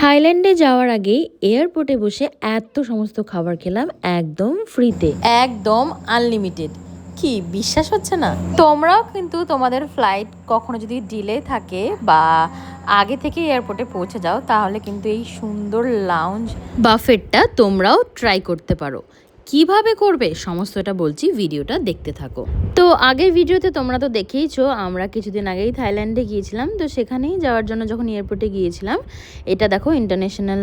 থাইল্যান্ডে যাওয়ার আগেই এয়ারপোর্টে বসে এত সমস্ত খাবার খেলাম একদম ফ্রিতে, একদম আনলিমিটেড। কি বিশ্বাস হচ্ছে না? তোমরাও কিন্তু তোমাদের ফ্লাইট কখনো যদি ডিলে থাকে বা আগে থেকে এয়ারপোর্টে পৌঁছে যাও, তাহলে কিন্তু এই সুন্দর লাউঞ্জ বাফেটটা তোমরাও ট্রাই করতে পারো। কিভাবে করবে সমস্তটা বলছি, ভিডিওটা দেখতে থাকো। তো আগের ভিডিওতে তোমরা তো দেখেইছো, আমরা কিছুদিন আগেই থাইল্যান্ডে গিয়েছিলাম। তো সেখানেই যাওয়ার জন্য যখন এয়ারপোর্টে গিয়েছিলাম, এটা দেখো ইন্টারন্যাশনাল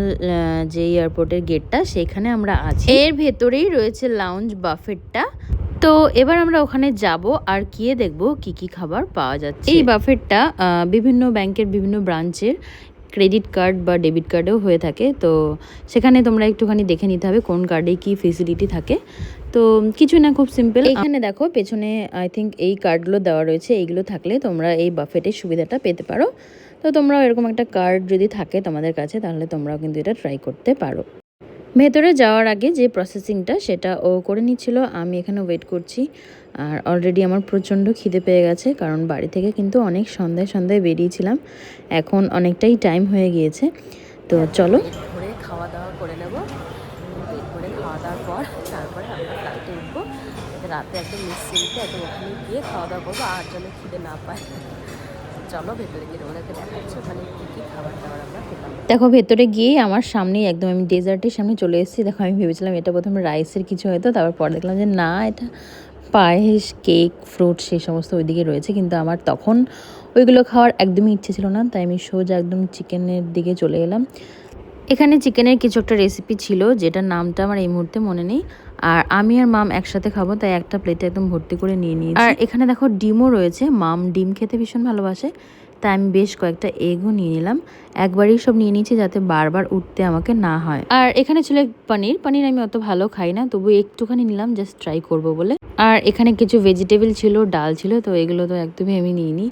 যে এয়ারপোর্টের গেটটা, সেখানে আমরা আছি। এর ভেতরেই রয়েছে লাউঞ্জ বাফেটটা। তো এবার আমরা ওখানে যাব আর গিয়ে দেখব কি কি খাবার পাওয়া যাচ্ছে। এই বাফেটটা বিভিন্ন ব্যাংকের বিভিন্ন ব্রাঞ্চের ক্রেডিট কার্ড বা ডেবিট কার্ডেও হয়ে থাকে। তো সেখানে তোমরা একটুখানি দেখে নিতে হবে কোন কার্ডে কি ফেসিলিটি থাকে। তো কিছু না, খুব সিম্পল। এখানে দেখো পেছনে আই থিঙ্ক এই কার্ডগুলো দেওয়া রয়েছে। এইগুলো থাকলে তোমরা এই বাফেটের সুবিধাটা পেতে পারো। তো তোমরাও এরকম একটা কার্ড যদি থাকে তোমাদের কাছে, তাহলে তোমরাও কিন্তু এটা ট্রাই করতে পারো। ভেতরে যাওয়ার আগে যে প্রসেসিংটা সেটা ও করে নিচ্ছিল, আমি এখানে ওয়েট করছি। আর অলরেডি আমার প্রচণ্ড খিদে পেয়ে গেছে, কারণ বাড়ি থেকে কিন্তু অনেক সন্ধ্যায় বেরিয়েছিলাম। এখন অনেকটাই টাইম হয়ে গিয়েছে। তো চলো করে খাওয়া দাওয়া করে নেব। পেট করে খাওয়া দাওয়ার পর তারপরে আমরা ফ্লাইটে উঠবো। রাতে একদম মিসিংতে একদম ওখানে গিয়ে খাওয়া দাওয়া করবো, আর যেন খিদে না পায়। চলো ভেতরে গিয়ে তোমাদেরকে দেখাচ্ছি ওখানে কী কী খাবার দাবার আমরা খেলাম। দেখো ভেতরে গিয়ে আমার সামনেই একদম আমি ডেজার্টের সামনে চলে এসেছি। দেখো আমি ভেবেছিলাম এটা প্রথমে রাইসের কিছু হয়তো, তারপর পরে দেখলাম যে না, এটা পায়েস, কেক, ফ্রুট সেই সমস্ত ওইদিকে রয়েছে। কিন্তু আমার তখন ওইগুলো খাওয়ার একদমই ইচ্ছে ছিল না, তাই আমি সোজা একদম চিকেনের দিকে চলে এলাম। এখানে চিকেনের কিছু একটা রেসিপি ছিল, যেটার নামটা আমার এই মুহূর্তে মনে নেই। আর আমি আর মাম একসাথে খাবো, তাই একটা প্লেটে একদম ভর্তি করে নিয়ে নিয়েছি। আর এখানে দেখো ডিমও রয়েছে। মাম ডিম খেতে ভীষণ ভালোবাসে, তাই আমি বেশ কয়েকটা এগও নিয়ে নিলাম। একবারই সব নিয়ে নিয়েছি যাতে বারবার উঠতে আমাকে না হয়। আর এখানে ছিল পনির আমি অত ভালো খাই না, তবু একটুখানি নিলাম জাস্ট ট্রাই করব বলে। আর এখানে কিছু ভেজিটেবল ছিল, ডাল ছিল, তো এগুলো তো একদমই আমি নিইনি।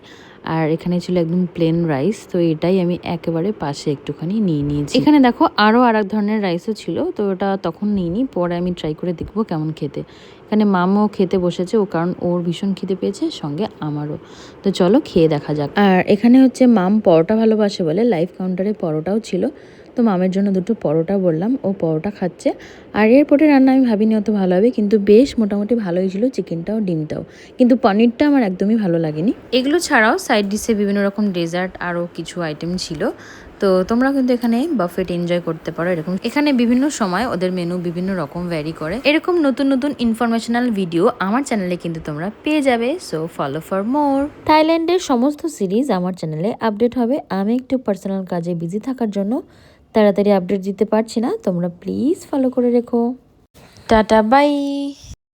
আর এখানে ছিল একদম প্লেন রাইস, তো এটাই আমি একেবারে পাশে একটুখানি নিয়ে নিয়েছি। এখানে দেখো আরও আর এক ধরনের রাইসও ছিল, তো ওটা তখন নিইনি, পরে আমি ট্রাই করে দেখবো কেমন খেতে। এখানে মামও খেতে বসেছে, ও কারণ ওর ভীষণ খিদে পেয়েছে, সঙ্গে আমারও। তো চলো খেয়ে দেখা যাক। আর এখানে হচ্ছে মাম পরোটা ভালোবাসে বলে লাইভ কাউন্টারে পরোটাও ছিল। তো মামের জন্য দুটো পরোটা বললাম, ও পরোটা খাচ্ছে। আর এয়ারপোর্টে রান্না আমি ভাবিনি অত ভালো হবে, কিন্তু বেশ মোটামুটি ভালোই ছিল, চিকেনটাও ডিমটাও। কিন্তু পনিরটা আমার একদমই ভালো লাগেনি। এগুলো ছাড়াও সাইড ডিশে বিভিন্ন রকম ডেজার্ট আরও কিছু আইটেম ছিল। তো তোমরা কিন্তু এখানে বাফেট এনজয় করতে পারো। এরকম এখানে বিভিন্ন সময় ওদের মেনু বিভিন্ন রকম ভ্যারি করে। এরকম নতুন নতুন ইনফরমেশনাল ভিডিও আমার চ্যানেলে কিন্তু তোমরা পেয়ে যাবে, সো ফলো ফর মোর। থাইল্যান্ডের সমস্ত সিরিজ আমার চ্যানেলে আপডেট হবে। আমি একটু পার্সোনাল কাজে বিজি থাকার জন্য তাড়াতাড়ি আপডেট দিতে পারছি না, তোমরা প্লিজ ফলো করে রেখো। Tata bye.